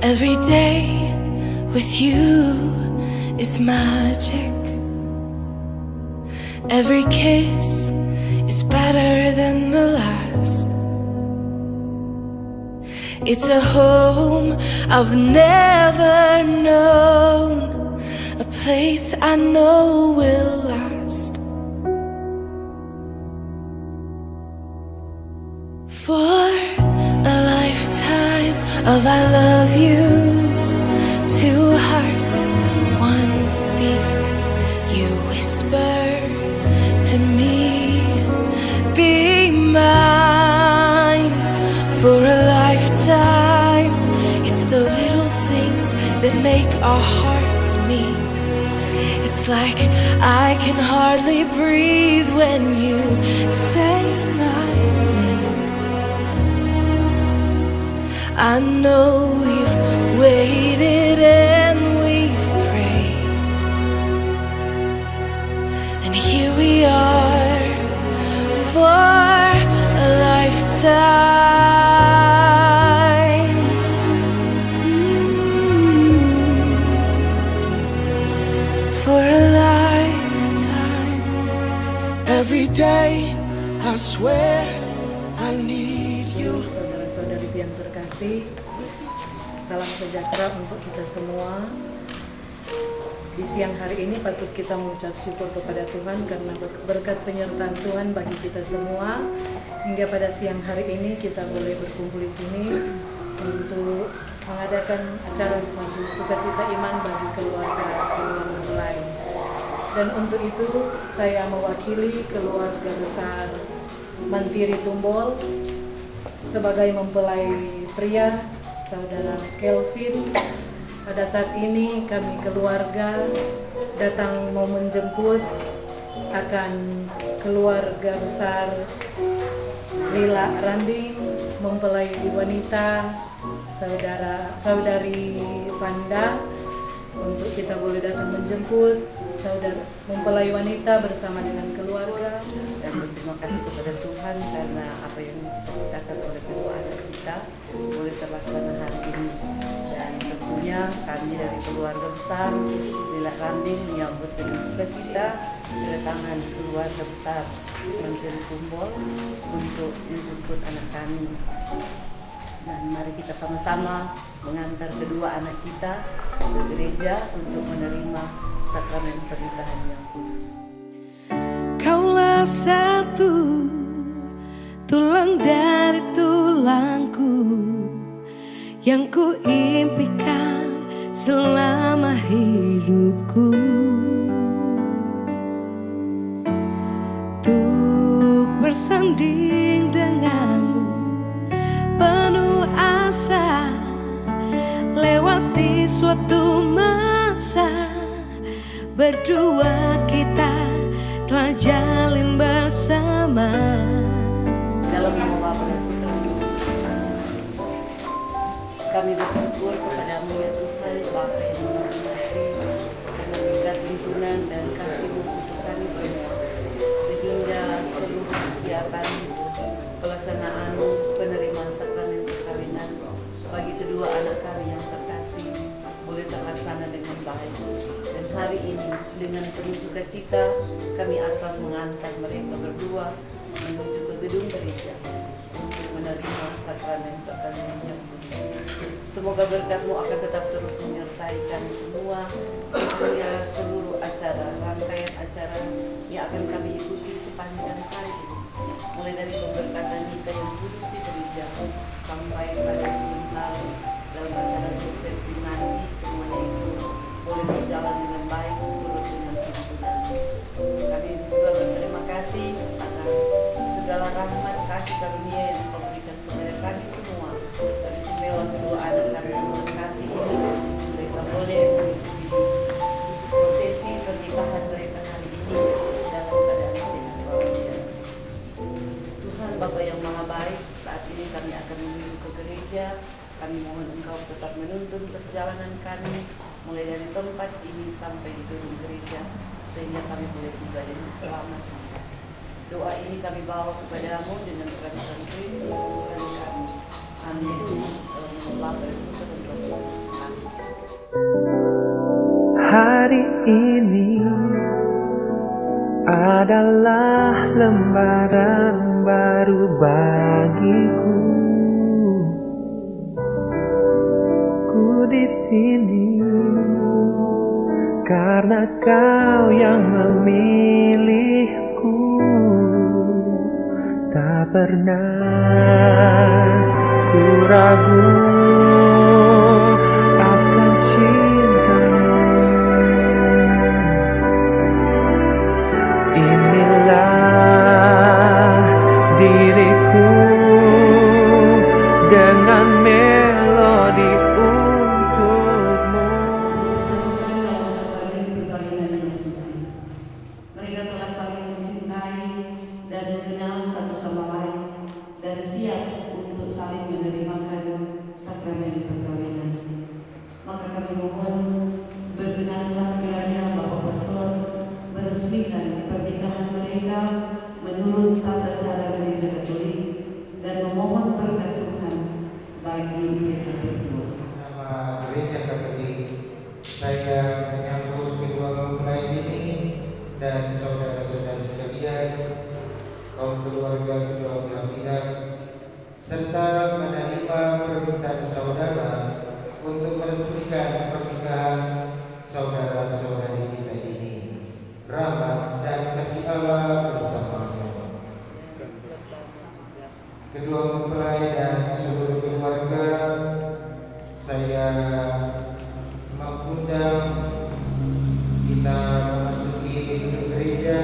Every day with you is magic. Every kiss is better than the last. It's a home I've never known, a place I know will last. For a lifetime of I love yous, two hearts, one beat. You whisper to me, be mine. For a lifetime, it's the little things that make our hearts meet. It's like I can hardly breathe when you say my name. I know we've waited and we've prayed, and here we are for a lifetime. For a lifetime. Every day I swear I need you. Saudara-saudari yang terkasih, salam sejahtera untuk kita semua. Di siang hari ini patut kita mengucap syukur kepada Tuhan karena berkat penyertaan Tuhan bagi kita semua. Hingga pada siang hari ini kita boleh berkumpul di sini untuk mengadakan acara sukacita iman bagi keluarga mempelai. Dan untuk itu saya mewakili keluarga besar Mantiri Tumbol sebagai mempelai pria, saudara Kelvin. Pada saat ini kami keluarga datang mau menjemput akan keluarga besar Lila Randing, mempelai wanita saudari Vanda, untuk kita boleh datang menjemput saudara mempelai wanita bersama dengan keluarga. Dan berterima kasih kepada Tuhan karena apa yang dikatakan oleh kedua anak kita boleh terlaksana hari ini. Dan tentunya kami dari keluarga besar Lila Randing menyambut dengan sukacita kedatangan keluarga besar Mantiri Tumbol untuk menjemput anak kami. Dan mari kita sama-sama mengantar kedua anak kita ke gereja untuk menerima sakramen pernikahan yang kudus. Kaulah satu tulang dari tulangku yang kuimpikan selama hidupku, untuk bersanding denganmu penuh asa, lewati suatu masa. Berdua kita telah jalin bersama. Dalam nama Bapa dan Putra, kami bersyukur kepadamu ya Tuhan Bapa yang Maha Pengasih, karena berkat tuntunan dan kasih-Mu untuk kami semua, sehingga seluruh persiapan pelaksanaan penerimaan sakramen perkawinan bagi kedua anak kami yang terkasih boleh terlaksana dengan baik. Dan hari ini dengan penuh sukacita kami akan mengantar mereka berdua menuju ke gedung gereja untuk menerima sakramen perkawinan yang kudus. Semoga berkat-Mu akan tetap terus menyertai kami semua, supaya seluruh acara, rangkaian acara yang akan kami ikuti sepanjang hari ini, mulai dari pemberkatan nikah yang kudus di gereja sampai pada sebentar dalam acara resepsi nanti, semuanya itu boleh berjalan dengan baik seturut dengan tuntunan. Kami juga berterima kasih atas segala rahmat kasih karunia yang Engkau berikan kepada kami semua. Teristimewa kedua anak kami yang terkasih ini, mereka boleh mengikuti prosesi kami mulai dari tempat ini sampai di gedung gereja sehingga kami boleh tiba dengan selamat. Doa ini kami bawa kepadamu dengan berkat Tuhan Kristus Tuhan kami. Amin. Bapa dan Putra dan Roh Kudus. Amin. Hari ini adalah lembaran baru bagiku. Ku di sini karena Kau yang memilihku. Tak pernah ku ragu akan cinta-Mu. Inilah diriku dengan melodi untuk-Mu. Mereka telah saling mencintai dan mengenal satu sama lain dan siap untuk saling menerima sakramen perkawinan. Maka kami mohon berkenanlah kiranya Bapak Pastor meresmikan pernikahan mereka menurut tata cara Gereja Katolik dan memohon berkat Tuhan bagi mereka berdua. Nama Gereja Katolik, saya menyambut kedua mempelai ini dan saudara-saudara sekalian, kaum keluarga kedua belah pihak, serta menerima permintaan saudara untuk meresmikan pernikahan saudara-saudari kita ini. Rahmat dan kasih Allah bersamanya. Kedua mempelai dan seluruh keluarga, saya mengundang kita memasuki gedung gereja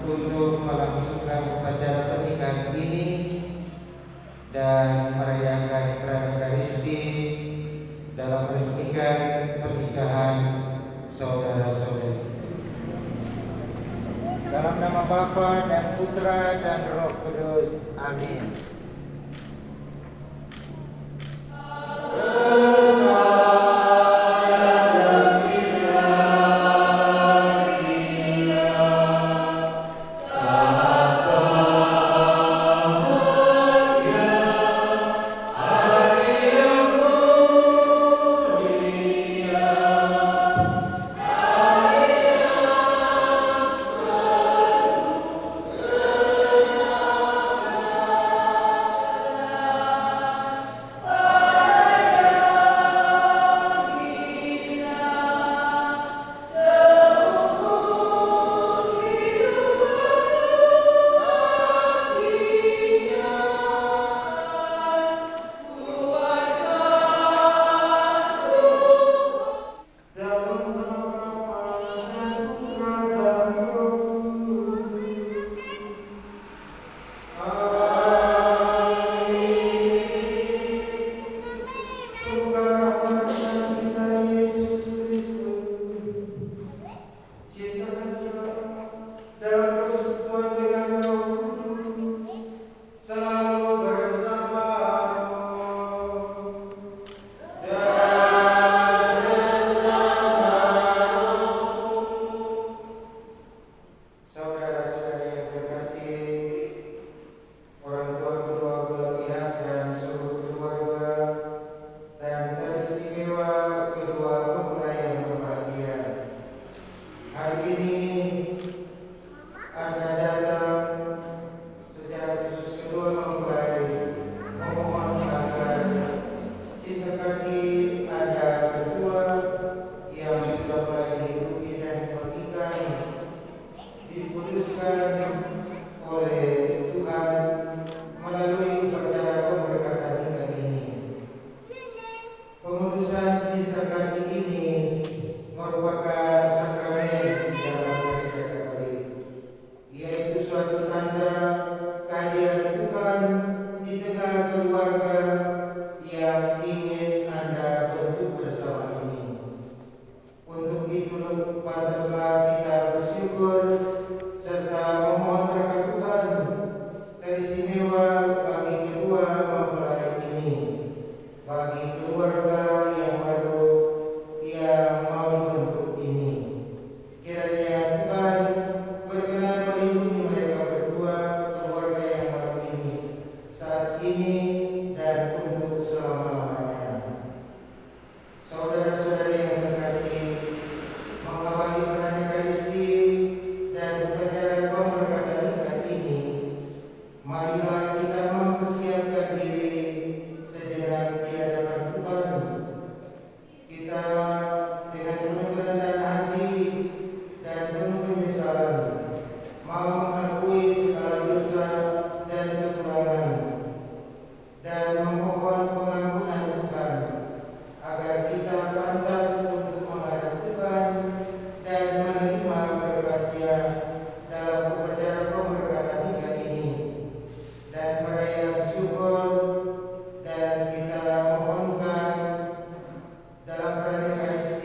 untuk melangsungkan upacara pernikahan ini dan merayakan Eucharistik dalam meresmikan pernikahan saudara-saudari. Dalam nama Bapa dan Putra dan Roh Kudus. Amin.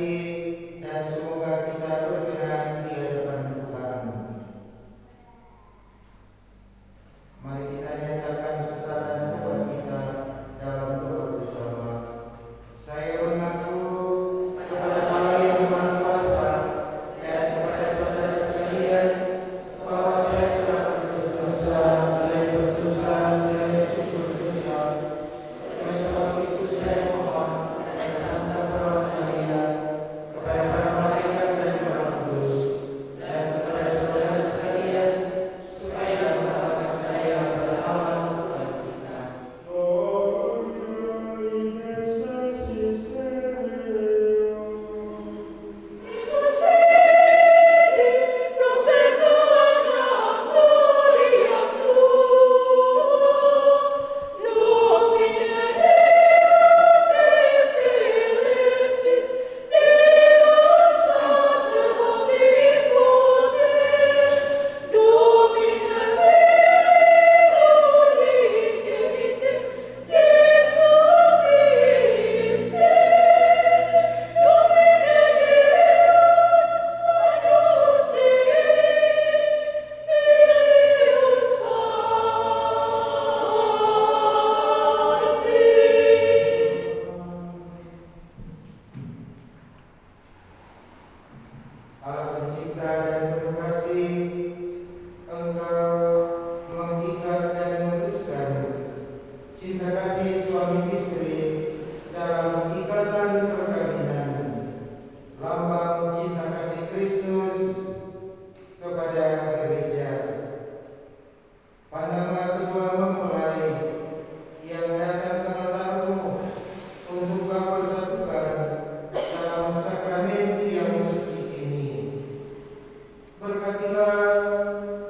kasih, dan semoga kita berkenan di hadapan Tuhan. Mari kita nyatakan sesaran Tuhan kita dalam doa bersama. Saya mengaku kepada Allah yang Maha Kuasa dan kepada saudara sekalian bahwa saya telah berdosa, saya berdosa, saya sungguh berdosa. Oleh sebab itu saya mohon kepada Santa Bapa Maria, kepada para malaikat dan para kudus, dan kepada saudara sekalian, supaya memaafkan saya berhala Tuhan kita. Allah pencipta dan penuh kasih, Engkau mengikat dan meneruskan cinta kasih suami istri dalam ikatan perkawinan, lambang cinta kasih Kristus kepada gereja. Pandanglah kedua mempelai yang datang ke altarmu untuk kau persatukan dalam sakramen yang suci ini. Berkatilah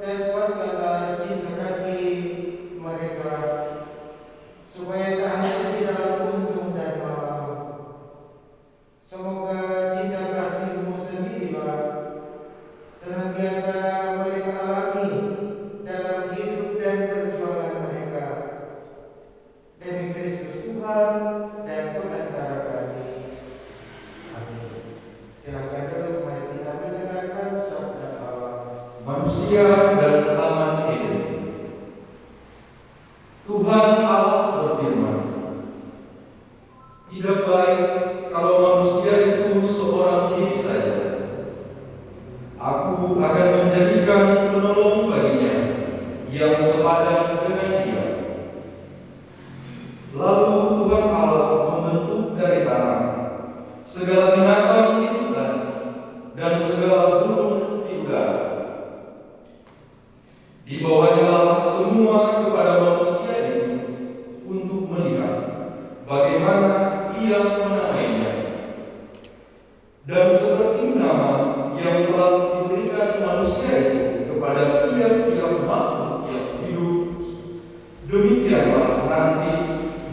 dan kuatkanlah cinta kasih mereka, supaya tak hanya di dalam untung dan malam. Semoga cinta kasihmu sendirilah senantiasa mereka alami dalam hidup dan perjuangan mereka. Demi Kristus Tuhan dan pengantara kami. Amin. Silakan duduk, mari kita mendengarkan sabda Allah. Manusia dan taman Eden. Tuhan Allah berfirman, tidak baik kalau manusia itu seorang diri saja. Aku akan menjadikan penolong baginya yang sepadan dengan dia. Lalu Tuhan Allah membentuk dari tanah segala binatang di hutan dan segala burung di udara. Dibawanya semua kepada manusia itu untuk melihat bagaimana ia menamainya. Dan seperti nama yang telah diberikan manusia itu kepada tiap-tiap makhluk yang hidup, demikianlah nanti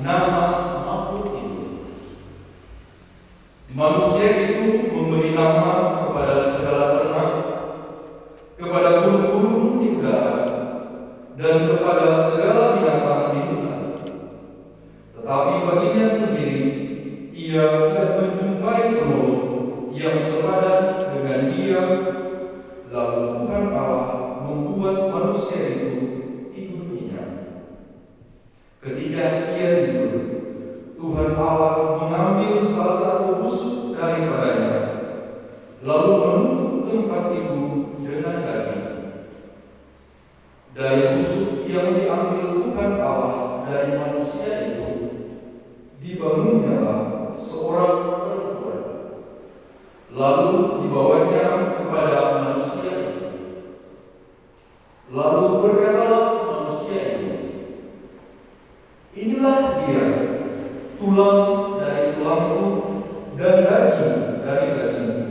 nama makhluk itu. Manusia itu memberi nama kepada segala ternak, kepada burung-burung di udara, dan kepada segala binatang di hutan. Tetapi baginya sendiri, ia tidak menjumpai penolong yang sepadan dengan dia. Lalu Tuhan Allah membuat manusia itu tidur nyenyak. Ketika ia tidur, Tuhan Allah mengambil salah satu busuk daripadanya, lalu menutup tempat itu dengan daging. Dari busuk yang diambil Tuhan Allah dari manusia itu, dibangunnyalah seorang perempuan, lalu dibawanya kepada manusia itu. Lalu berkatalah manusia itu, inilah dia, tulang dari tulangku dan daging dari dagingku.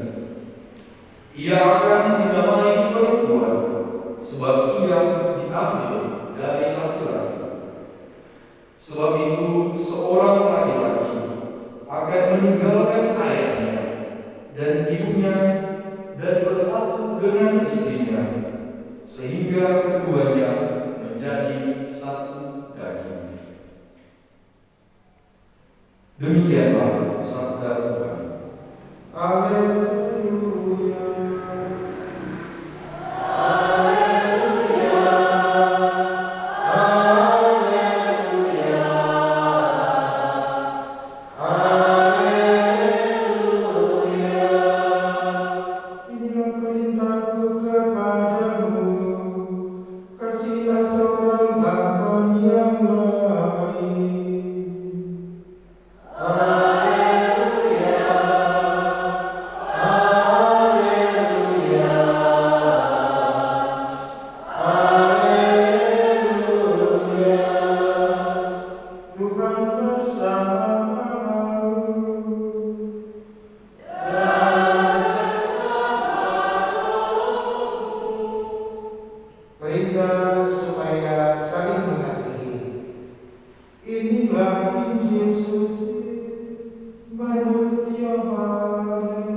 Ia akan dinamai perempuan, sebab ia diambil dari laki-laki. Sebab itu seorang laki-laki akan meninggalkan ayahnya dan ibunya dan bersatu dengan istrinya, sehingga keduanya menjadi satu daging. Demikianlah sabda Tuhan. Inilah perintahku kepadamu, kasihilah seorang akan yang lain. Tuhan bersamamu. Perintah supaya saling mengasihi. Inilah Injil suci menurut Yohanes.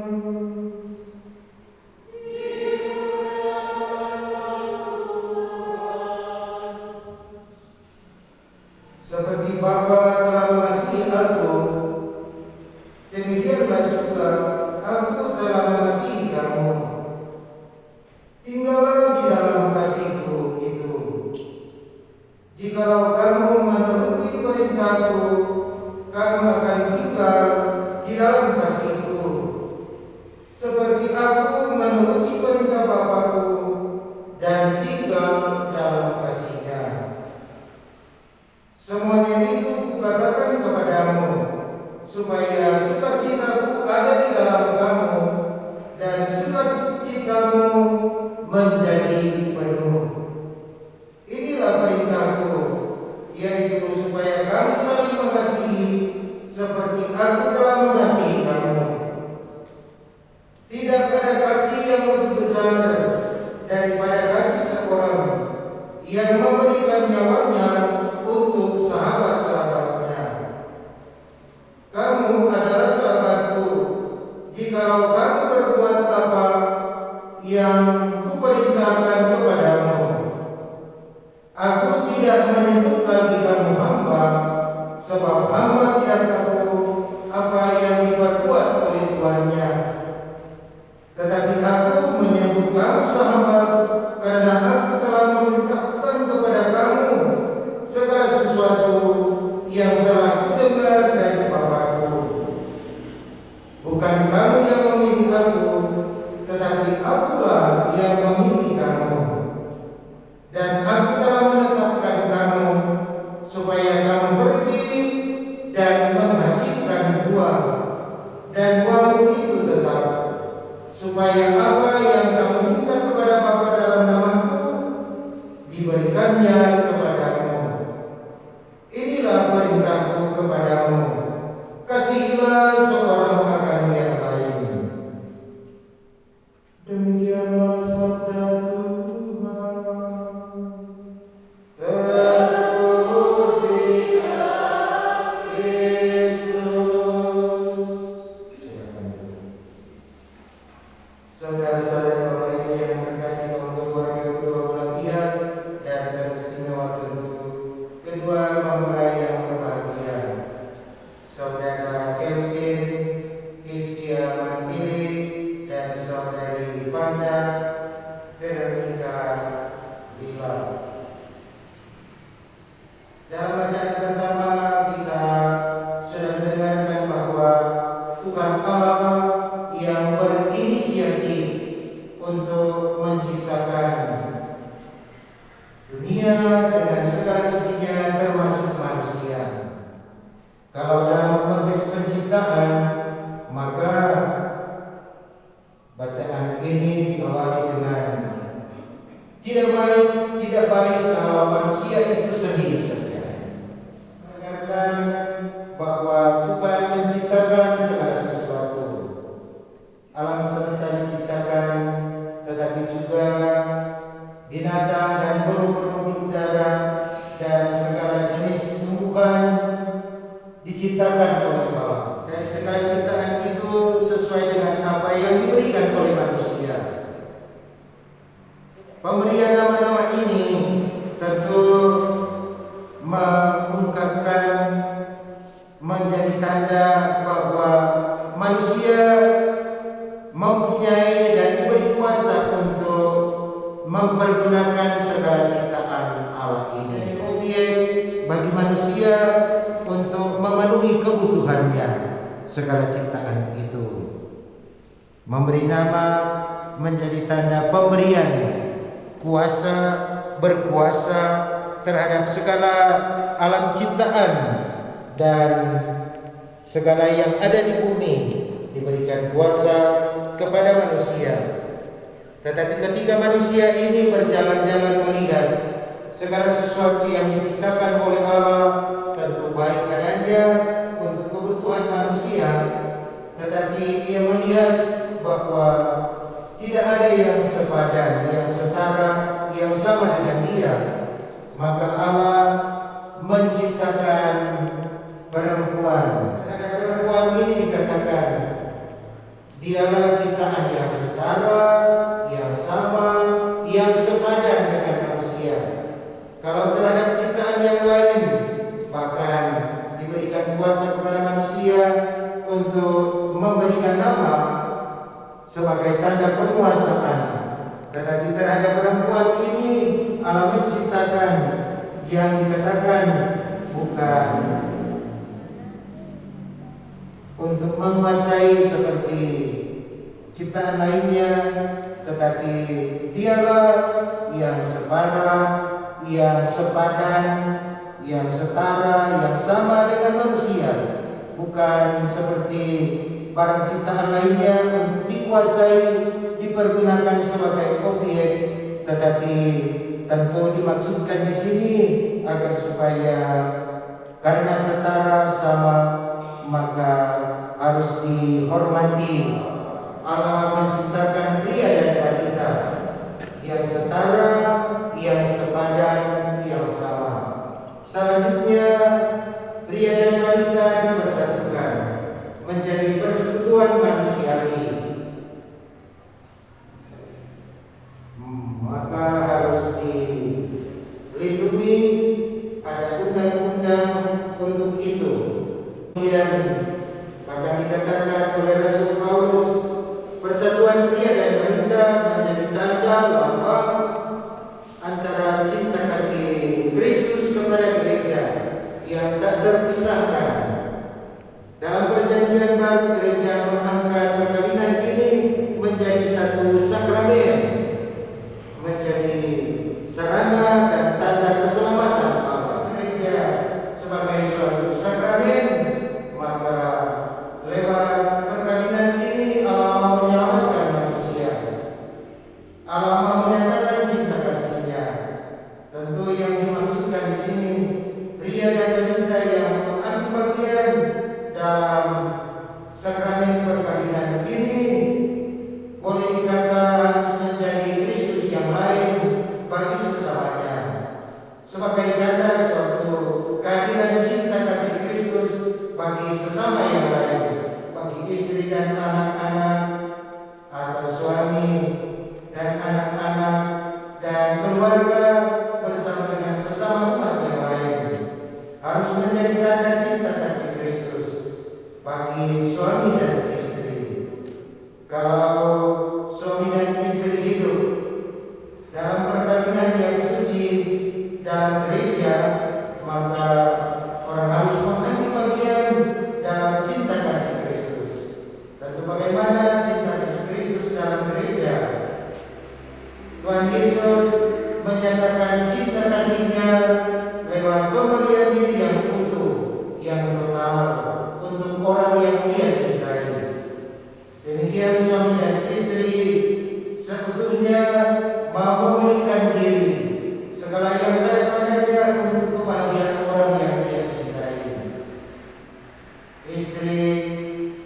Seperti Bapa telah mengasihi aku, demikianlah juga aku telah mengasihi kamu. Tinggallah di dalam kasihku itu. Jikalau kamu menuruti perintahku, kamu akan tinggal di dalam kasihku. Seperti aku menuruti perintah Bapakku dan tinggal dalam kasihnya. Semuanya itu kukatakan kepadamu, supaya sukacitaku ada di dalam kamu dan sukacitamu menjadi penuh. Inilah perintahku, yaitu supaya kamu saling mengasihi seperti aku telah mengasihi kamu. Tidak ada kasih yang lebih besar daripada kasih seorang yang memberikan nyawanya untuk sahabat-sahabatnya. Kamu adalah sahabatku jikalau kamu berbuat apa yang kuperintahkan kepadamu. Aku tidak menyebut lagi kamu hamba, sebab hamba tidak tahu apa yang diperbuat oleh tuannya. Tetapi aku menyebut kamu sahabat, karena aku telah memerintahkan kepada kamu segala sesuatu yang telah kudengar dari Bapakku. Bukan kamu yang memilih aku, tetapi akulah yang memilih kamu. Dan aku telah menetapkan kamu supaya kamu pergi dan menghasilkan buah, dan buahmu itu tetap, supaya apa yang kamu minta kepada Bapa dalam namaku diberikannya kepadamu. Inilah perintahku kepadamu, kasihilah seorang akan yang lain. Demikianlah sabda Tuhan. Terpujilah Kristus. Saudara-saudara Bapak Ibu yang terkasih untuk keluarga kedua belah pihak, dan teristimewa tentu kedua mempelai yang berbahagia, Saudara Kelvin Hiskia Mandiri dan Saudari Vanda Veronica Bila. Dalam bacaan pertama kita sudah mendengarkan bahwa Tuhan Allah yang berinisiatif untuk menciptakan dunia dengan segala isinya termasuk manusia. Kalau dalam konteks penciptaan, maka bacaan ini diawali dengan tidak baik kalau manusia itu sendiri saja. Menekankan bahwa Tuhan menciptakan segala sesuatu. Alam semesta diciptakan, tetapi juga binatang dan burung-burung di udara dan segala jenis tumbuhan diciptakan oleh Allah. Dan segala ciptaan itu sesuai dengan apa yang diberikan oleh manusia. Pemberian nama-nama ini tentu mengungkapkan, menjadi tanda bahwa manusia mempunyai dan diberi kuasa untuk mempergunakan segala ciptaan Allah ini. Objek bagi manusia untuk memenuhi kebutuhannya segala ciptaan itu. Memberi nama menjadi tanda pemberian kuasa, berkuasa terhadap segala alam ciptaan dan segala yang ada di bumi, diberikan kuasa kepada manusia. Tetapi ketika manusia ini berjalan-jalan melihat segala sesuatu yang diciptakan oleh Allah, tentu baik adanya untuk kebutuhan manusia, tetapi ia melihat bahwa tidak ada yang sepadan, yang setara, yang sama dengan dia. Maka Allah menciptakan perempuan. Karena perempuan ini dikatakan dialah ciptaan yang setara, yang sama, yang sepadan dengan manusia. Kalau terhadap ciptaan yang lain, bahkan diberikan kuasa kepada manusia untuk memberikan nama sebagai tanda penguasaan. Tetapi terhadap perempuan ini Allah menciptakan yang dikatakan bukan untuk menguasai seperti ciptaan lainnya, tetapi dialah yang separa, yang sepadan, yang setara, yang sama dengan manusia. Bukan seperti barang ciptaan lainnya untuk dikuasai, dipergunakan sebagai objek, tetapi tentu dimaksudkan di sini agar supaya karena setara sama maka harus dihormati. Allah menciptakan pria dan wanita yang setara, yang sepadan, yang sama. Selanjutnya pria dan wanita dipersatukan menjadi persekutuan manusiawi. Maka harus dilindungi, ada undang-undang untuk itu. Kemudian bahkan dikatakan oleh Rasul Paulus, persatuan pria dan wanita menjadi tanda lambang antara cinta kasih Kristus kepada gereja yang tak terpisahkan. Dalam perjanjian baru, gereja mengangkat perkawinan ini menjadi satu sakramen, menjadi sarana dan tanda keselamatan Allah. Gereja sebagai suatu sakramen, maka lewat perkawinan ini Allah mau menyelamatkan manusia. Allah mau menyatakan cinta kasih-Nya. Tentu yang dimaksudkan di sini pria dan wanita yang mengambil bagian dalam sakramen perkawinan ini boleh dikata harus menjadi Kristus yang lain bagi sesamanya, sebagai tanda suatu kehadiran cinta kasih Kristus bagi sesama yang lain, bagi istri dan anak-anak, atau suami dan anak-anak dan keluarga bersama dengan sesama umat yang lain, harus menjadi tanda cinta kasih Kristus bagi suami dan istri. Kalau suami dan istri hidup dalam perkawinan yang suci dalam gereja, maka orang harus mengambil bagian dalam cinta kasih Kristus. Tentu bagaimana cinta kasih Kristus dalam gereja? Tuhan Yesus menyatakan cinta kasih-Nya lewat pemberian diri yang utuh, yang total untuk orang yang Dia cintai. Demikian suami dan istri sebetulnya mau memberikan diri segala yang ada padanya untuk kebahagiaan orang yang Dia cintai. Istri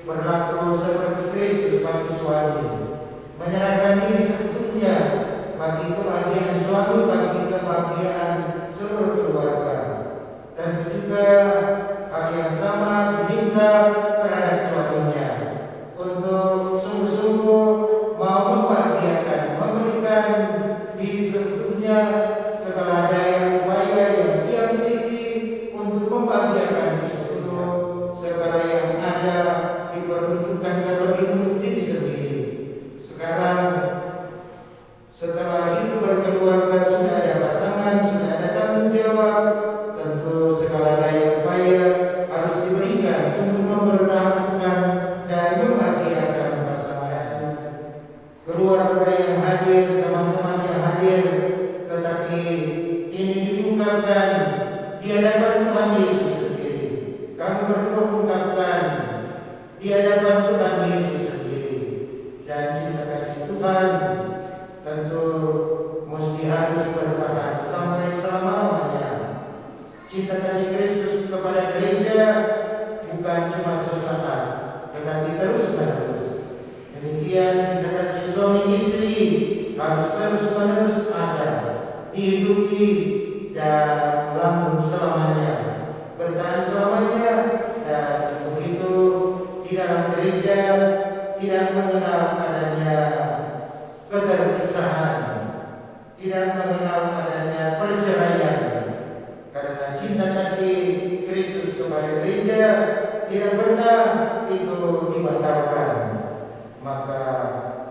berlaku seperti Kristus bagi suami, menyerahkan diri sebetulnya bagi kebahagiaan suami, bagi kebahagiaan seluruh keluarga. Dan juga hal yang sama diminta terhadap suaminya untuk sungguh-sungguh mau membahagiakan, memberikan diri sebetulnya segala daya upaya yang dia miliki untuk membahagiakan istrinya. Segala yang ada diperuntukkan terlebih untuk diri sendiri. keluarga yang hadir, teman-teman yang hadir, tetapi ini diungkapkan di hadapan Tuhan Yesus sendiri. Kami berdua ungkapkan di hadapan Tuhan Yesus sendiri. Dan cinta kasih Tuhan tentu mesti harus bertahan sampai selama-lamanya. Cinta kasih Kristus kepada gereja bukan cuma sesaat, tetapi terus-menerus. Demikian cinta kasih suami istri harus terus-menerus ada, dihidupi dan melambung selamanya, bertahan selamanya. Dan begitu di dalam gereja tidak mengenal adanya keterpisahan, tidak mengenal adanya perceraian, karena cinta kasih Kristus kepada gereja tidak pernah itu dibatalkan. Maka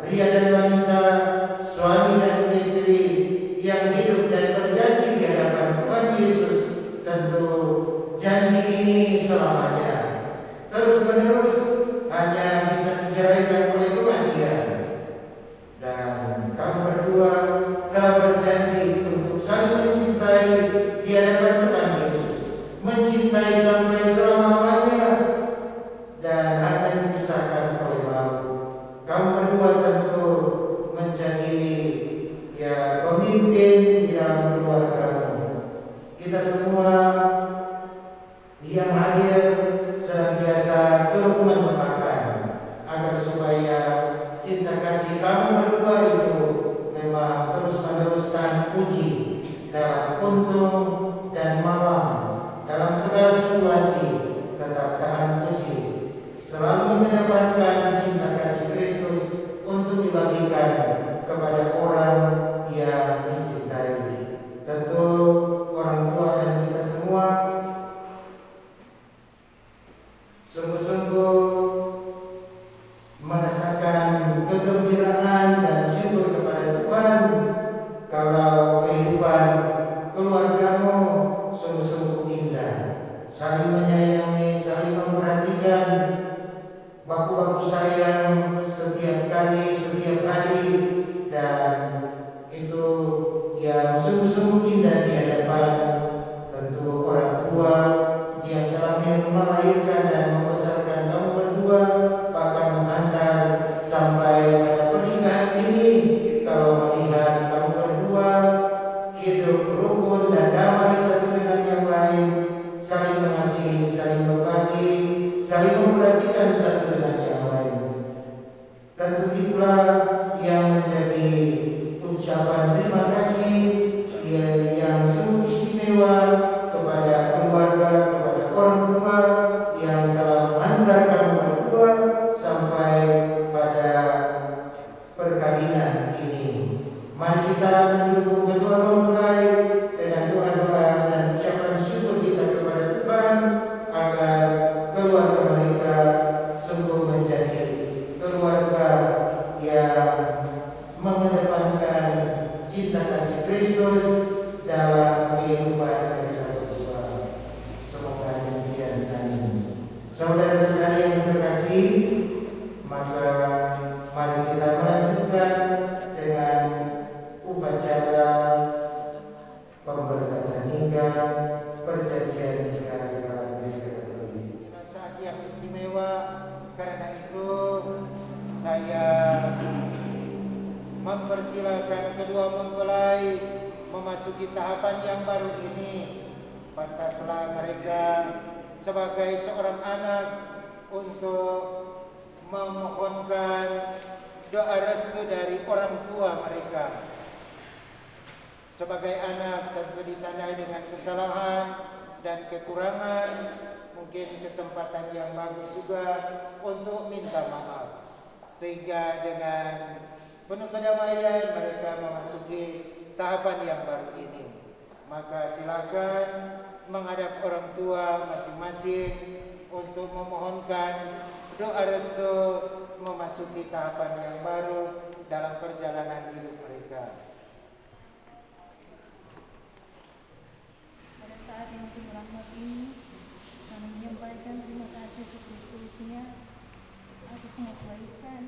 pria dan wanita, suami dan istri yang hidup dan berjanji di hadapan Tuhan Yesus, tentu janji ini selamanya, terus-menerus hanya bisa diceraikan oleh Tuhan dia. Dan kamu berdua telah berjanji untuk saling mencintai di hadapan Tuhan Yesus, mencintai sampai selama-lamanya, dan hanya dipisahkan oleh maut. Kamu berdua tentu menjadi pemimpin di dalam keluargamu. Kita semua yang hadir senantiasa turut mendoakan agar supaya cinta kasih kamu berdua itu memang terus-menerus tahan uji dalam untung dan malam, dalam segala situasi tetap tahan uji, selalu mengedepankan cinta kasih Kristus untuk dibagikan kepada orang yang dicintai. Tentu orang tua dan kita semua sungguh-sungguh merasakan kegembiraan dan syukur kepada Tuhan kalau kehidupan keluargamu sungguh-sungguh indah, saling menyayangi, saling memperhatikan, baku-baku sayang setiap kali, setiap hari, dan itu yang sungguh-sungguh indah di hadapan tentu orang tua yang telah melahirkan dan membesarkan kamu berdua, bahkan mengantar sampai pada pernikahan ini. Kalau melihat kamu berdua hidup rukun dan damai satu dengan yang lain, saling mengasihi, saling berbagi, saling memperhatikan satu dengan yang lain, tentu itulah yang menjadi ucapan terima kasih yang sungguh istimewa kepada keluarga, kepada orang tua yang telah mengantar kamu berdua sampai pada perkawinan ini. Mari kita mendukung kedua mempelai dengan doa-doa dan ucapan syukur kita kepada Tuhan agar keluarga mereka sungguh menjadi keluarga yang mengedepankan cinta kasih Kristus dalam kehidupan mereka berdua. Semoga demikian. Amin. Saudara-saudari yang terkasih, maka mari kita melanjutkan dengan upacara pemberkatan nikah, perjanjian nikah dalam Gereja Katolik. Saat yang istimewa, karena itu saya mempersilakan kedua mempelai memasuki tahapan yang baru ini. Pantaslah mereka sebagai seorang anak untuk memohonkan doa restu dari orang tua mereka. Sebagai anak tentu ditandai dengan kesalahan dan kekurangan, mungkin kesempatan yang bagus juga untuk minta maaf, sehingga dengan penuh kedamaian mereka memasuki tahapan yang baru ini. Maka silakan menghadap orang tua masing-masing untuk memohonkan doa restu memasuki tahapan yang baru dalam perjalanan hidup mereka. Pada saat yang penuh rahmat ini, kami menyampaikan terima kasih sepenuhnya atas semua kebaikan.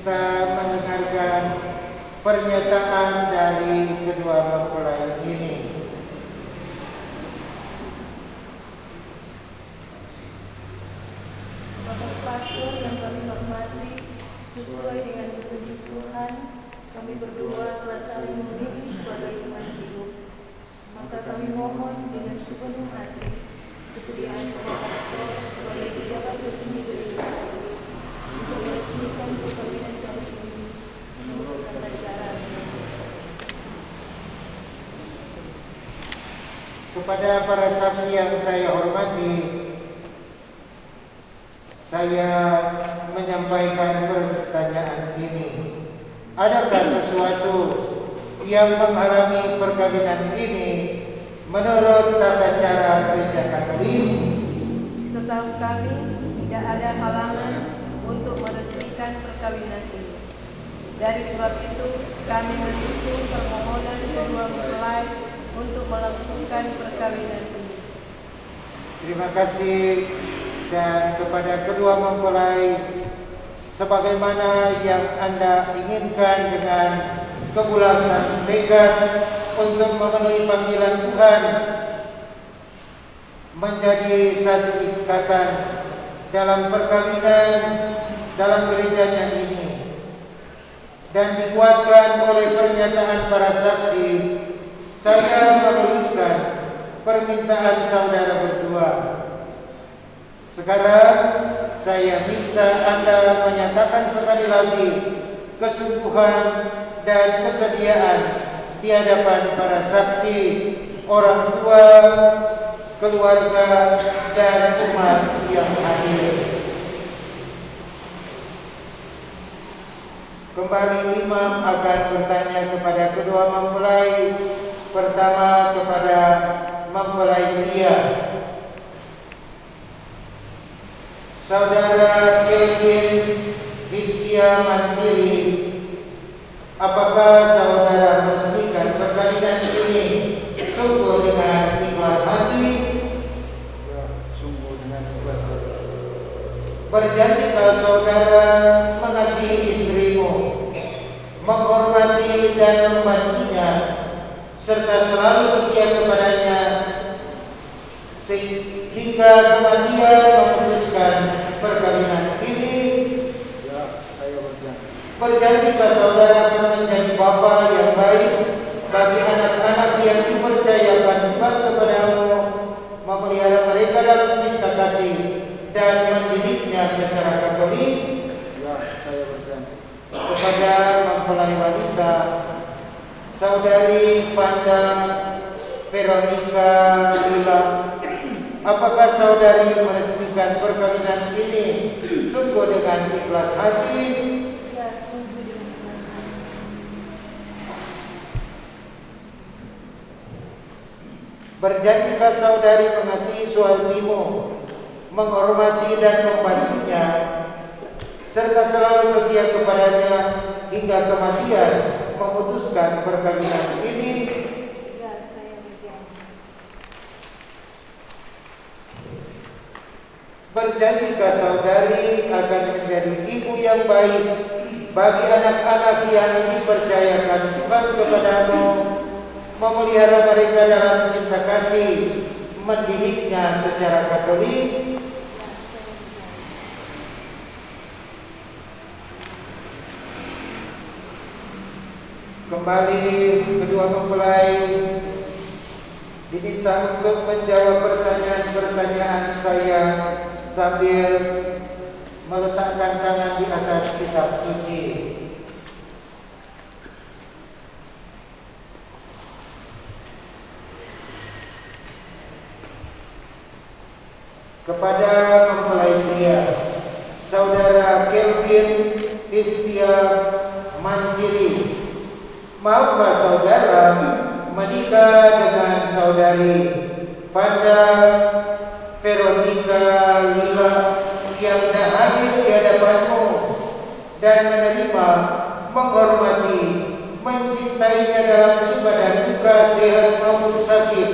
kita mendengarkan pernyataan dari kedua mempelai ini. Bapak Pastor yang kami hormati, sesuai dengan petunjuk Tuhan, kami berdua telah saling memilih sebagai teman hidup. Maka kami mohon dengan sepenuh hati kesediaan Bapak Pastor sebagai pejabat resmi gereja untuk meresmikan perkawinan kami ini menurut tata cara. Kepada para saksi yang saya hormati, saya menyampaikan pertanyaan ini. Adakah sesuatu yang menghalangi perkawinan ini menurut tata cara Gereja Katolik? Setahu kami, tidak ada halangan untuk meresmikan perkawinan ini. Dari sebab itu, kami mendukung permohonan kedua mempelai untuk melangsungkan perkawinan ini. Terima kasih. Dan kepada kedua mempelai, sebagaimana yang Anda inginkan dengan kebulatan tekad untuk memenuhi panggilan Tuhan menjadi satu ikatan dalam perkawinan dalam gerejanya ini, dan dikuatkan oleh pernyataan para saksi, saya meluluskan permintaan saudara berdua. Sekarang saya minta Anda menyatakan sekali lagi kesungguhan dan kesediaan di hadapan para saksi, orang tua, keluarga, dan umat yang hadir. Kembali imam akan bertanya kepada kedua mempelai. Pertama kepada mempelai pria. Saudara Kelvin Rizkia Mandiri, apakah saudara meresmikan perkawinan ini sungguh dengan ikhlas hati? Ya, sungguh dengan ikhlas hati. Berjanjikah saudara mengasihi istrimu, menghormati dan membantunya, serta selalu setia kepadanya hingga kematian memutuskan perkawinan ini? Ya, saya berjanji. Berjanjikah saudara akan menjadi bapa yang baik bagi anak-anak yang dipercayakan Tuhan kepadamu, memelihara mereka dalam cinta kasih dan mendidiknya secara Katolik? Ya, saya berjanji. Kepada mempelai wanita, saudari Vanda Veronica Lila, apakah saudari meresmikan perkawinan ini sungguh dengan ikhlas hati? Ya, sungguh dengan ikhlas hati. Berjanjikah saudari mengasihi suamimu, menghormati dan membantunya, serta selalu setia kepadanya hingga kematian memutuskan perkawinan ini? Ya, saya berjanji. Berjanjikah saudari akan menjadi ibu yang baik bagi anak-anak yang dipercayakan Tuhan kepadamu, memelihara mereka dalam cinta kasih, mendidiknya secara Katolik? Kembali kedua mempelai diminta untuk menjawab pertanyaan-pertanyaan saya sambil meletakkan tangan di atas kitab suci. Kepada mempelai pria, saudara Kelvin Rizkia Mandiri, maukah saudara menikah dengan saudari Vanda Veronica Lila yang dah hadir di hadapanmu dan menerima, menghormati, mencintainya dalam suka dan duka, sehat maupun sakit,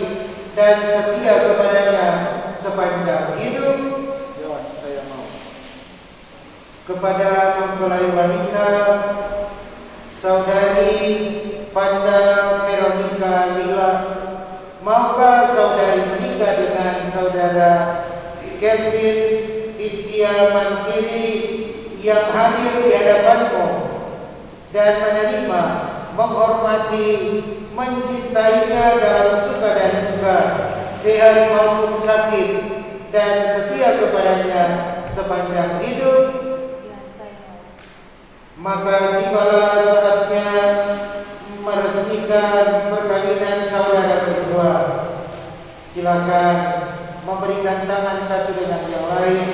dan setia kepadanya sepanjang hidup? Ya, saya mau. kepada mempelai wanita Saudari Panda Veronica Lila, maukah saudari menikah dengan saudara Kevin Iskia Mandiri yang hadir di hadapanmu dan menerima, menghormati, mencintainya dalam suka dan duka, sehat maupun sakit, dan setia kepadanya sepanjang hidup? Maka tibalah saatnya meresmikan perkawinan saudara berdua. Silakan memberikan tangan satu dengan yang lain.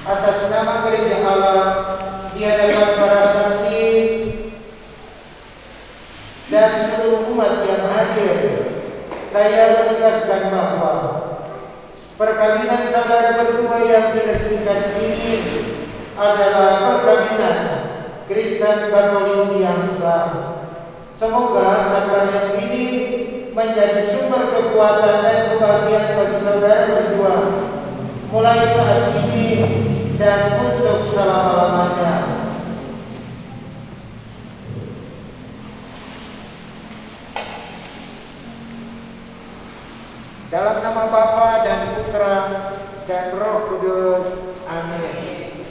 Atas nama Gereja Allah di hadapan para saksi dan seluruh umat yang hadir, saya menegaskan bahwa perkawinan saudara berdua yang diresmikan ini adalah perkawinan Kristen Katolik yang sah. Semoga sakramen ini menjadi sumber kekuatan dan kebahagiaan bagi saudara berdua mulai saat ini dan untuk selama-lamanya. Dalam nama Bapa dan Putra dan Roh Kudus. Amin.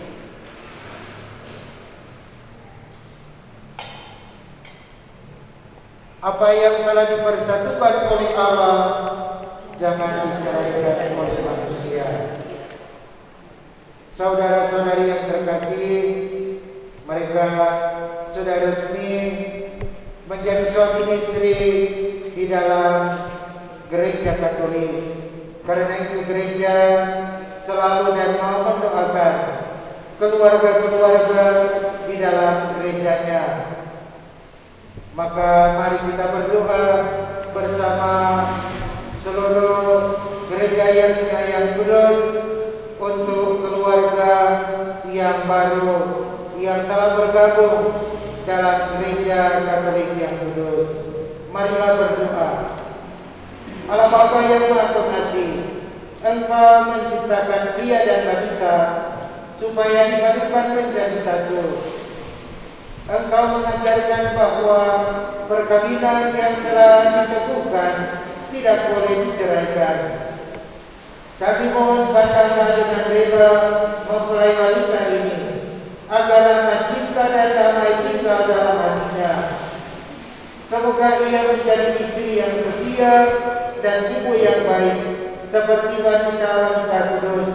Apa yang telah dipersatukan oleh Allah jangan diceraikan oleh manusia. Saudara-saudari yang terkasih, mereka sudah resmi menjadi suami istri di dalam Gereja Katolik. Karena itu gereja selalu dan mau mendoakan keluarga-keluarga di dalam gerejanya. Maka mari kita berdoa bersama seluruh gereja yang kudus untuk keluarga yang baru yang telah bergabung dalam Gereja Katolik yang kudus. Marilah berdoa. Allah Bapa yang Maha Pengasih, Engkau menciptakan pria dan wanita supaya dipadukan menjadi satu. Engkau mengajarkan bahwa perkawinan yang telah diteguhkan tidak boleh diceraikan. Kami mohon pandangan dengan rela mempelai wanita ini agar ramah cinta dan damai tinggal dalam hatinya. Semoga ia menjadi istri yang setia dan ibu yang baik seperti wanita-wanita kudus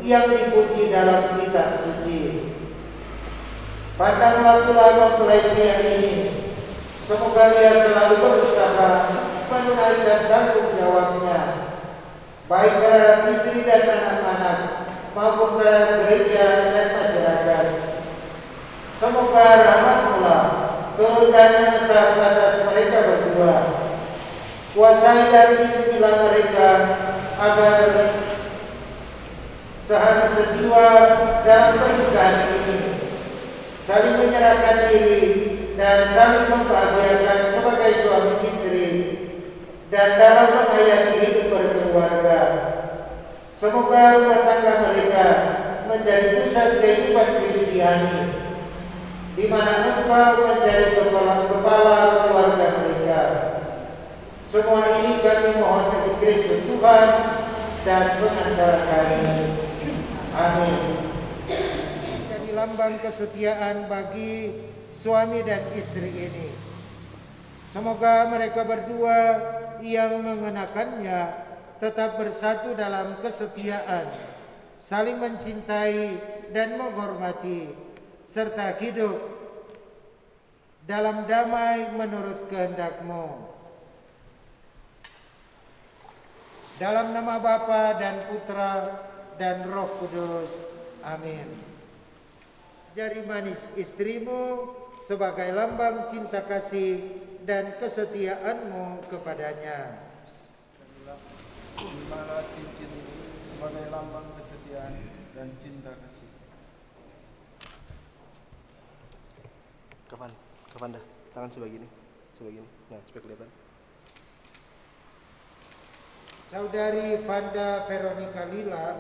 yang dipuji dalam kitab suci. Pandanglah pula mempelai pria ini. Semoga ia selalu berusaha menunaikan tanggung jawabnya, baik terhadap istri dan anak-anak maupun terhadap gereja dan masyarakat. Semoga rahmat pula turun dan menetap atas mereka berdua. Kuasai dan lindungilah mereka agar sehari sejiwa dalam pernikahan ini, saling menyerahkan diri dan saling membahagiakan sebagai suami istri dan dalam menghayati hidup berkeluarga. Semoga rumah tangga mereka menjadi pusat kehidupan Kristiani, di mana Engkau menjadi kepala keluarga mereka. Semua ini kami mohon bagi Kristus Tuhan dan pengantar kami. Amin. Jadi lambang kesetiaan bagi suami dan istri ini. Semoga mereka berdua yang mengenakannya tetap bersatu dalam kesetiaan, saling mencintai dan menghormati, serta hidup dalam damai menurut kehendak-Mu. Dalam nama Bapa dan Putra dan Roh Kudus. Amin. Jari manis istrimu sebagai lambang cinta kasih dan kesetiaanmu kepadanya. Terimalah cincin ini sebagai lambang kesetiaan dan cinta kasih. Kapan dah? Tangan sebelah gini. Nah, supaya kelihatan. Saudari Vanda Veronica Lila,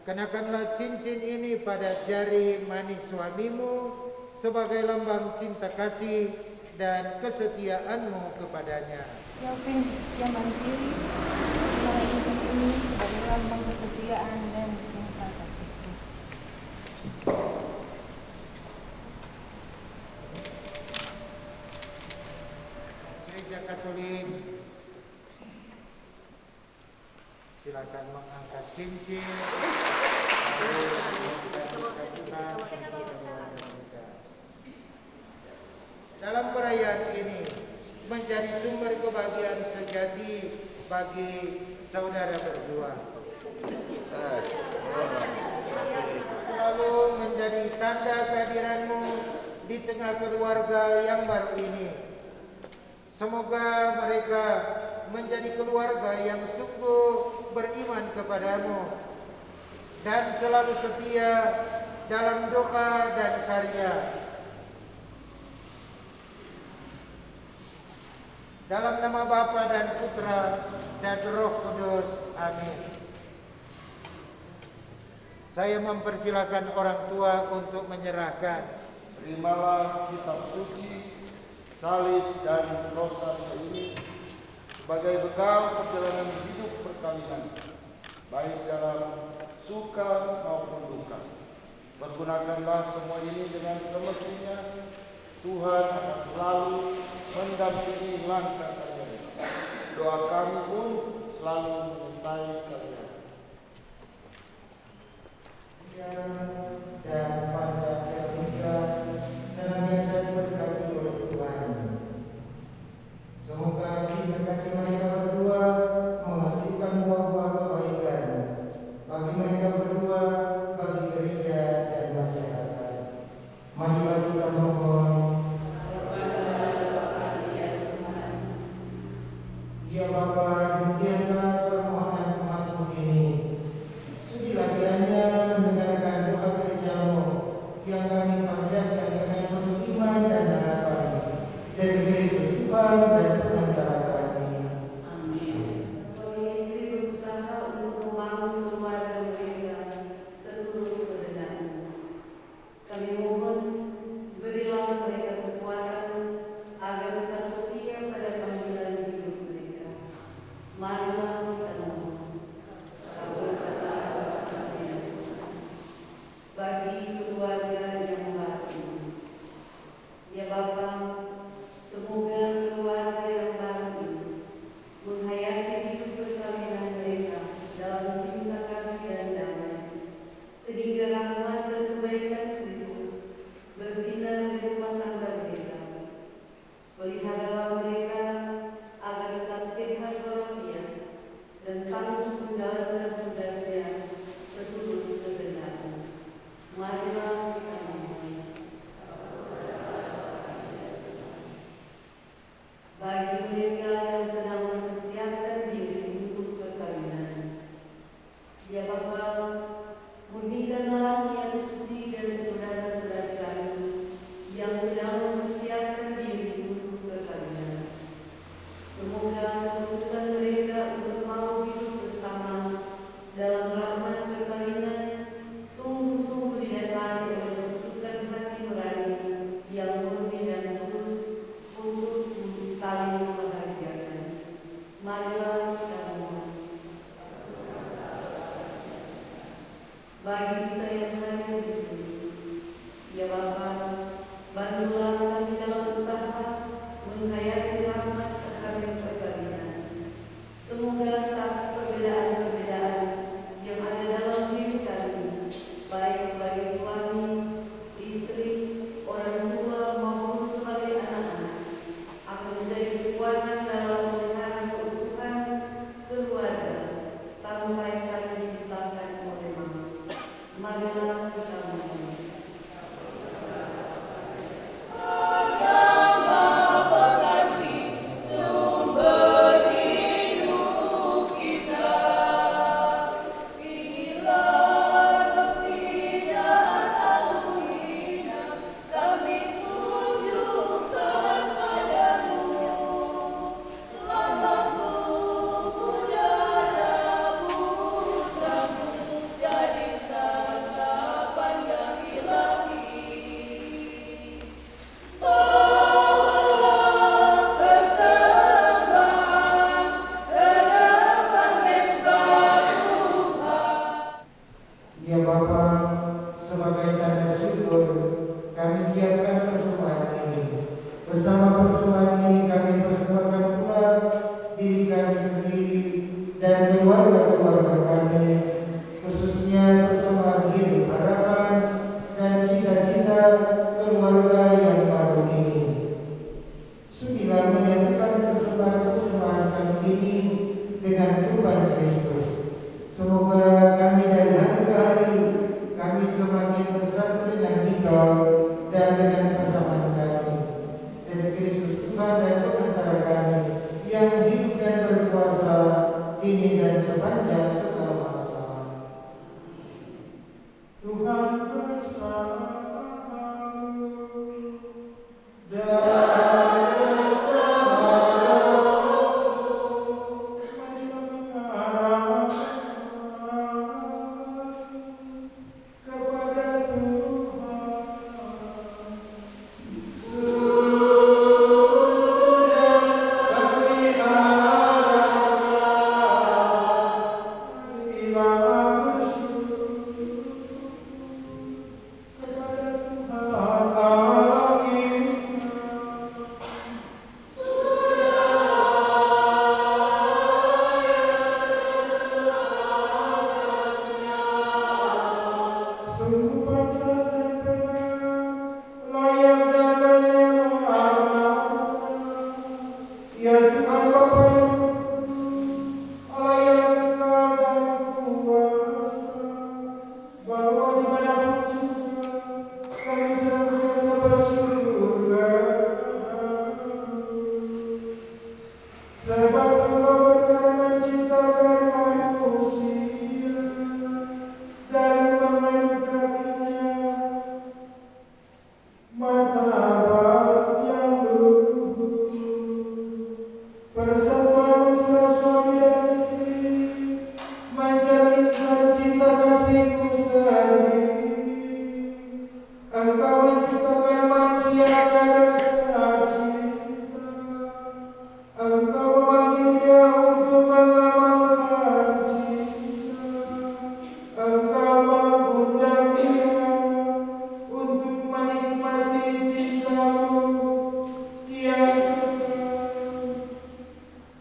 kenakanlah cincin ini pada jari manis suamimu sebagai lambang cinta kasih dan kesetiaanmu kepadanya. Kelvin yang mandiri, mulai cincin ini sebagai lambang kesetiaan dan cinta kasihku. Gereja Katolik, silakan mengangkat cincin. Dalam perayaan ini menjadi sumber kebahagiaan sejati bagi saudara berdua. Selalu menjadi tanda kehadiranmu di tengah keluarga yang baru ini. Semoga mereka menjadi keluarga yang sungguh beriman kepadamu dan selalu setia dalam doa dan karya. Dalam nama Bapa dan Putra dan Roh Kudus. Amin. Saya mempersilakan orang tua untuk menyerahkan. Terimalah kitab suci, salib dan rosanya ini sebagai bekal perjalanan hidup perkawinan, baik dalam suka maupun duka. Pergunakanlah semua ini dengan semestinya. Tuhan akan selalu mendampingi langkah kalian. Doa kami pun selalu menyertai kalian. Dan pada ketika senantiasa diberkati oleh Tuhan. Semoga cinta kasih mereka berdua menghasilkan buah-buah kebaikan bagi mereka berdua, bagi gereja dan masyarakat. Marilah kita mohon. Ya Bapa, demikianlah permohonan umatmu ini. Sudilah kiranya mendengarkan doa gerejamu yang Bersama persembahan ini kami persembahkan pula diri kami sendiri dan keluarga-keluarga kami, khususnya persembahan hidup harapan dan cita-cita keluarga yang baru ini. Sudilah menyatukan persembahan kami ini dengan kurban Kristus. Semoga kami dari hari ke hari kami semakin bersatu dengan Engkau dan dengan pasangan kami. Demi Kristus Tuhan dan pengantara kami yang hidup dan berkuasa kini dan sepanjang segala masa. Tuhan bersamamu dan bersamamu.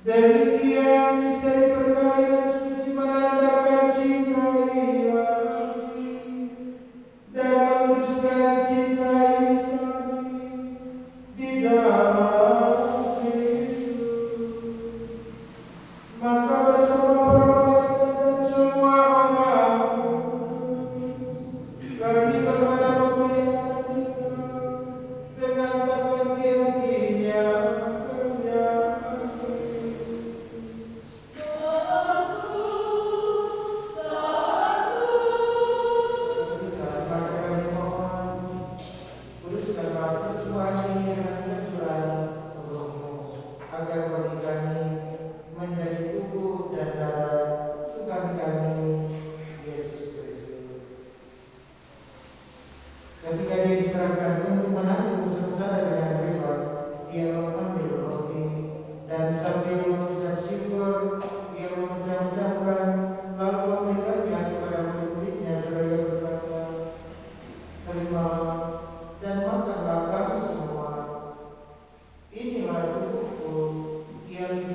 Kepada demikian misteri perkara yang suci menandakan cinta ilahi dan meneruskan cinta ilahi di dalam Kristus. Maka bersama para malaikat dan semua orang kudus kami kepada pemuliaan kita dengan takkan tingginya agar bagi kami menjadi tubuh dan darah Tuhan kami Yesus Kristus. Ketika dia diserahkan untuk menanggung sengsara dengan rela, dia mengambil roti dan sambil mengucap syukur, dia memecah-mecahkan lalu memberikannya kepada murid-muridnya seraya berkata, "Terimalah dan makanlah kamu semua. Inilah tubuhku yang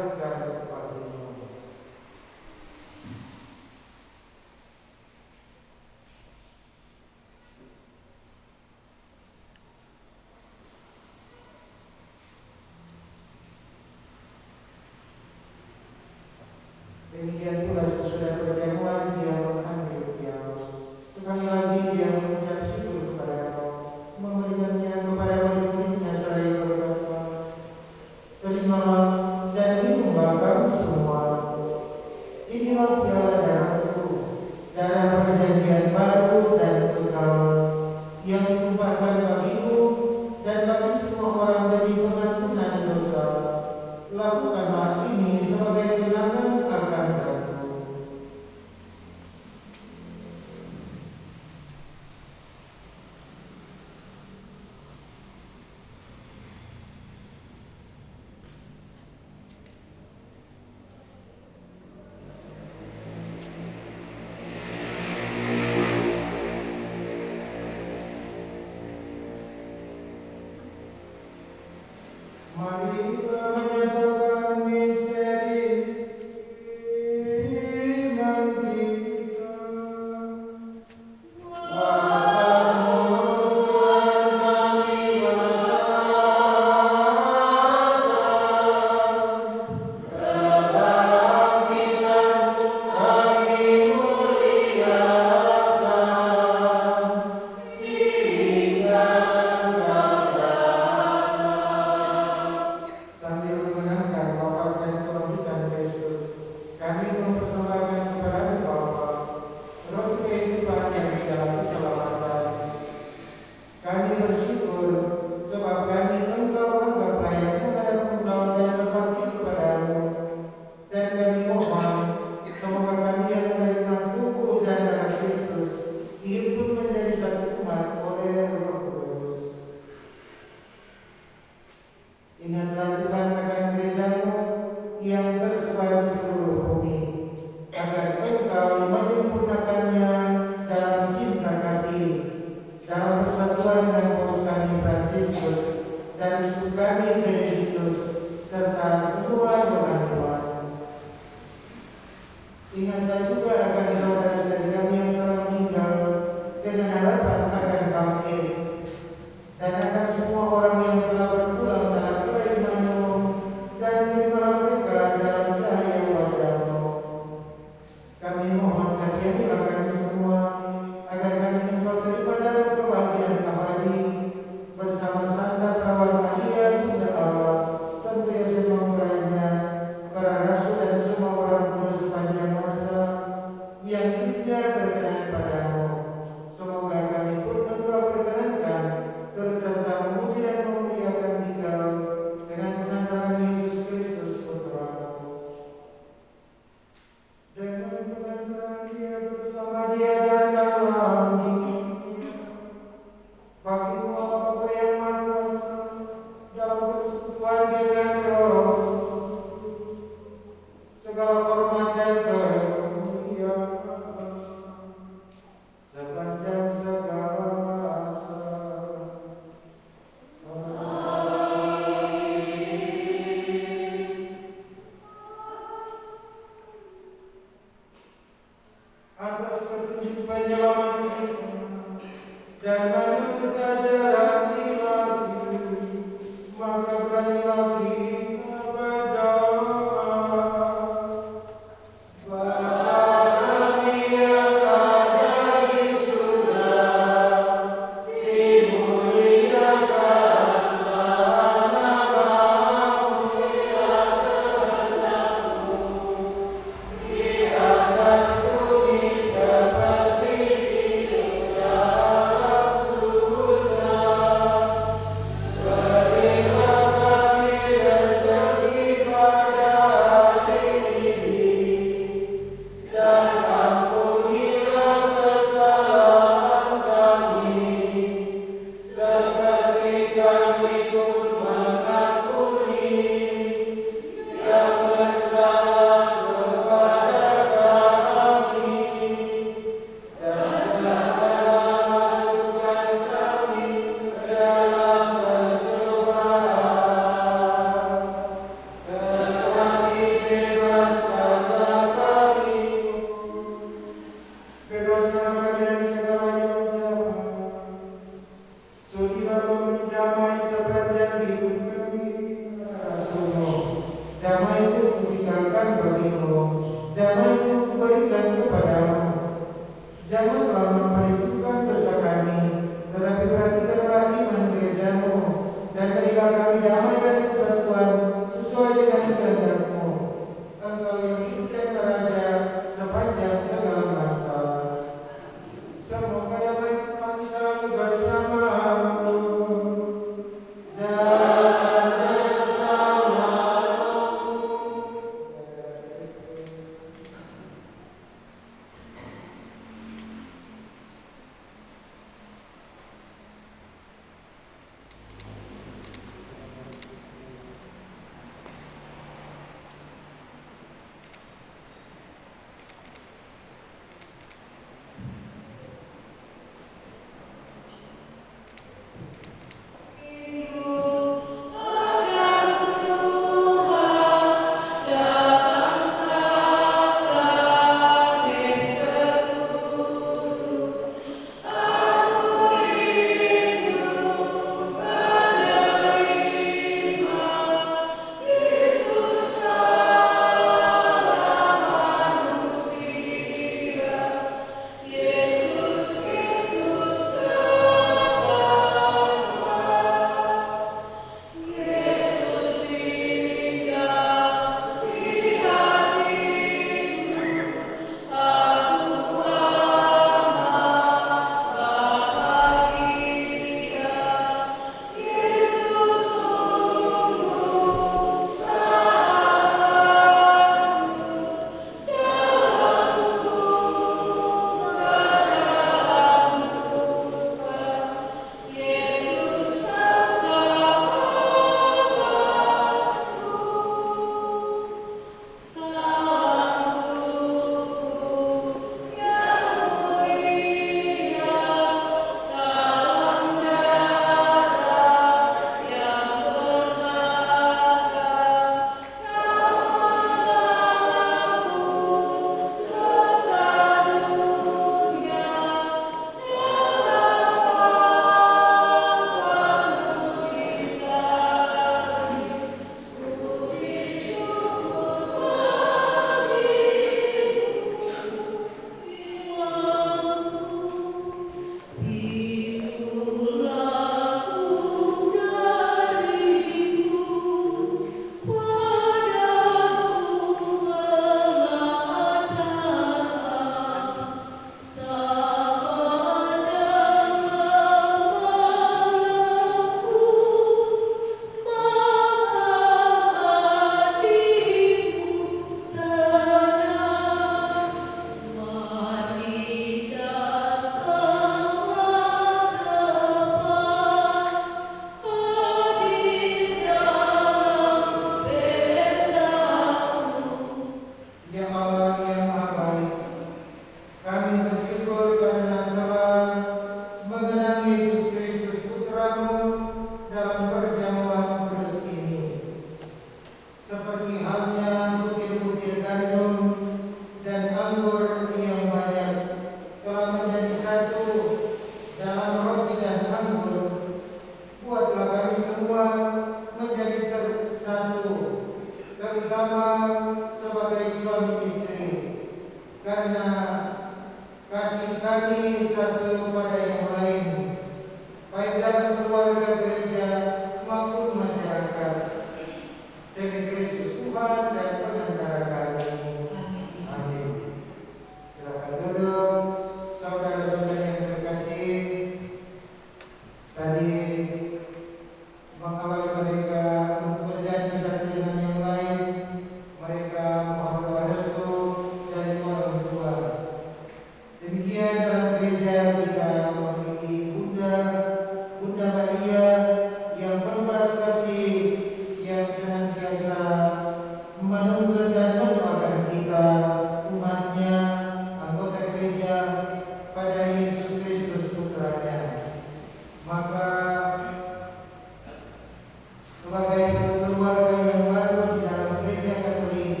sebagai satu keluarga yang baru di dalam gereja Katolik.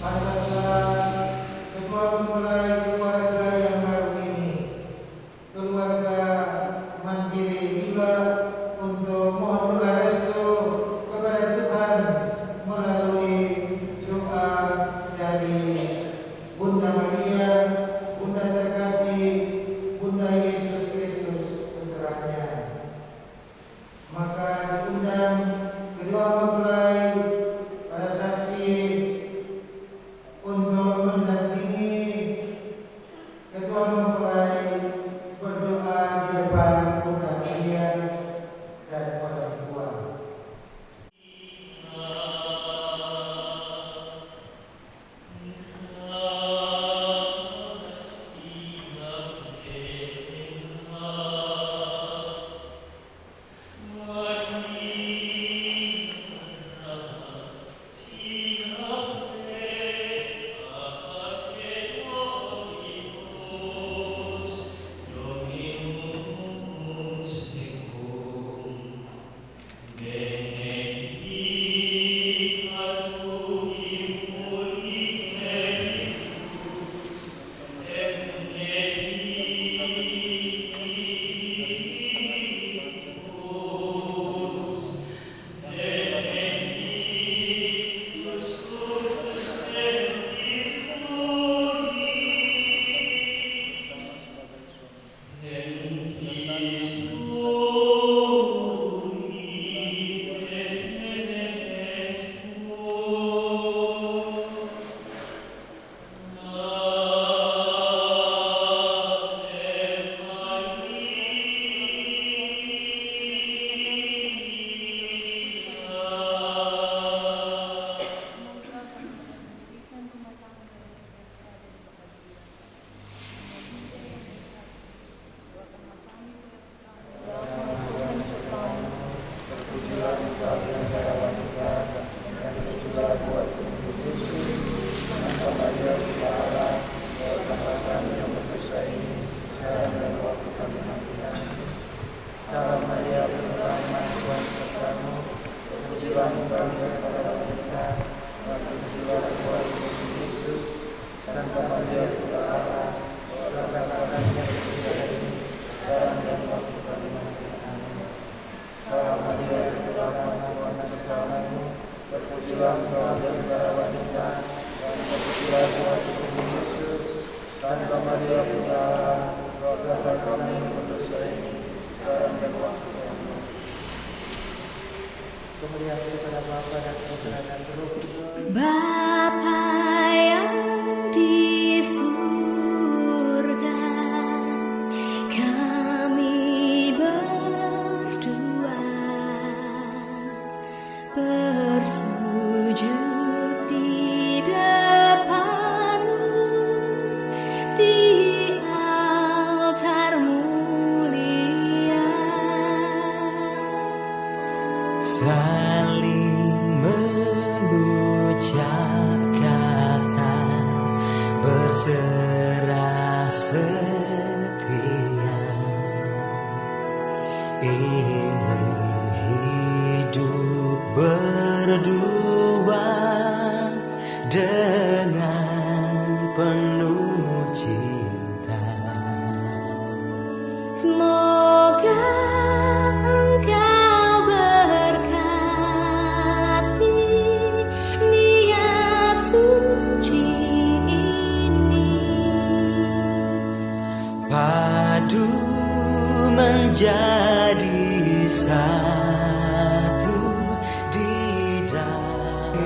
Pantaslah Ketua memulai keluarga yang baru ini, keluarga mandiri juga, untuk mohon doa restu kepada Tuhan melalui doa dari Bunda Maria, Bunda terkasih, Bunda Yesus Kristus putranya. Maka diundang kedua mempelai para saksi untuk mendampingi kedua mempelai berdoa di depan Bunda Maria dan orang tua. Bapa yang di surga, kami berdua bersujud di depan-Mu di altar mulia. Saling mengucap kata berserah setia, ingin hidup berdua dengan penuh cinta. Semoga Engkau berkati niat suci ini, padu menjadi satu di dalam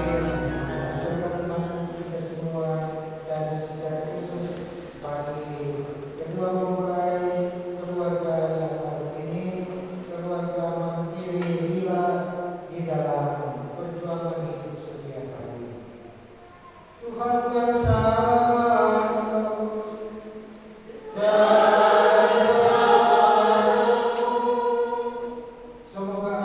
kita semua dan secara khusus bagi kedua mempelai keluarga yang baru ini, keluarga mandiri Lila di dalam perjuangan hidup setiap hari. Tuhan bersamamu dan bersamamu. Semoga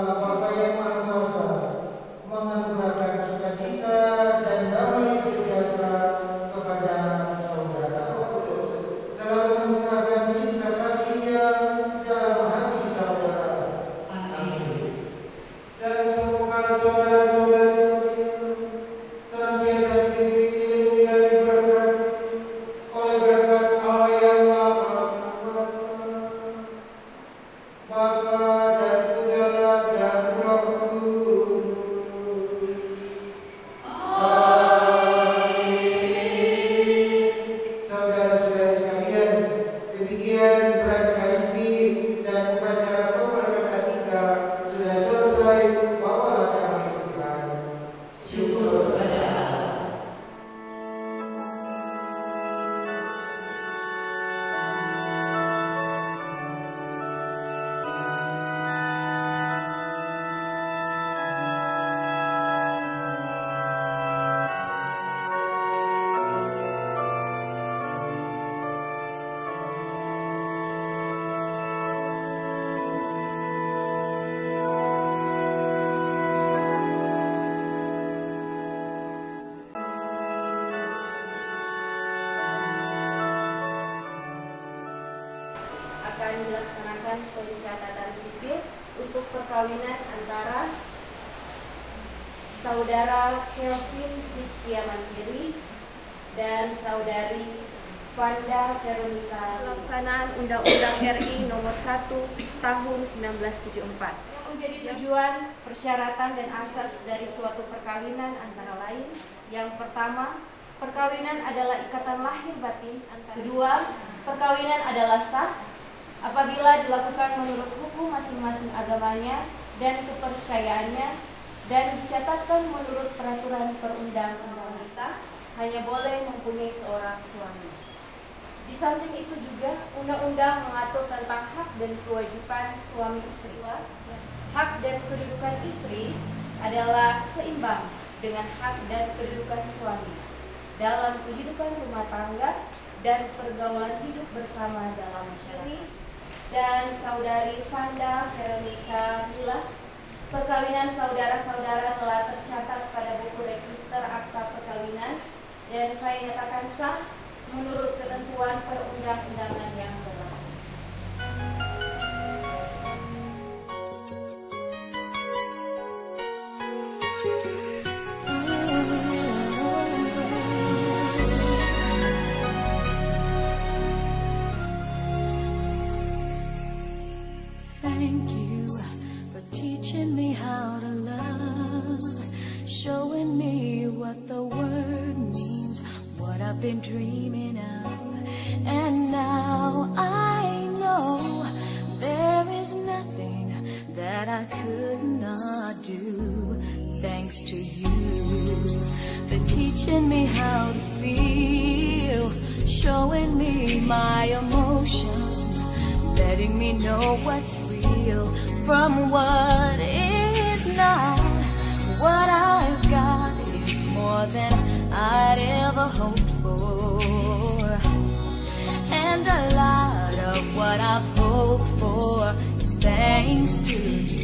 Akan dilaksanakan pencatatan sipil untuk perkawinan antara Saudara Kelvin Rizkia Mandiri dan Saudari Vanda Veronica. Pelaksanaan Undang-Undang RI Nomor 1 Tahun 1974 yang menjadi tujuan, persyaratan dan asas dari suatu perkawinan antara lain. Yang pertama, perkawinan adalah ikatan lahir batin antara kedua, perkawinan adalah sah apabila dilakukan menurut hukum masing-masing agamanya dan kepercayaannya dan dicatatkan menurut peraturan perundang-undangan kita hanya boleh mempunyai seorang suami. Di samping itu juga undang-undang mengatur tentang hak dan kewajiban suami istri. Hak dan kedudukan istri adalah seimbang dengan hak dan kedudukan suami dalam kehidupan rumah tangga dan pergaulan hidup bersama dalam masyarakat. Dan Saudari Vanda Veronica Mila, perkawinan saudara-saudara telah tercatat pada buku register akta perkawinan dan saya nyatakan sah menurut ketentuan perundang-undangan yang berlaku. Thank you for teaching me how to love, showing me what the word means, what I've been dreaming of. And now I know there is nothing that I could not do, thanks to you for teaching me how to feel, showing me my emotions, letting me know what's real from what is not. What I've got is more than I'd ever hoped for, and a lot of what I've hoped for is thanks to you.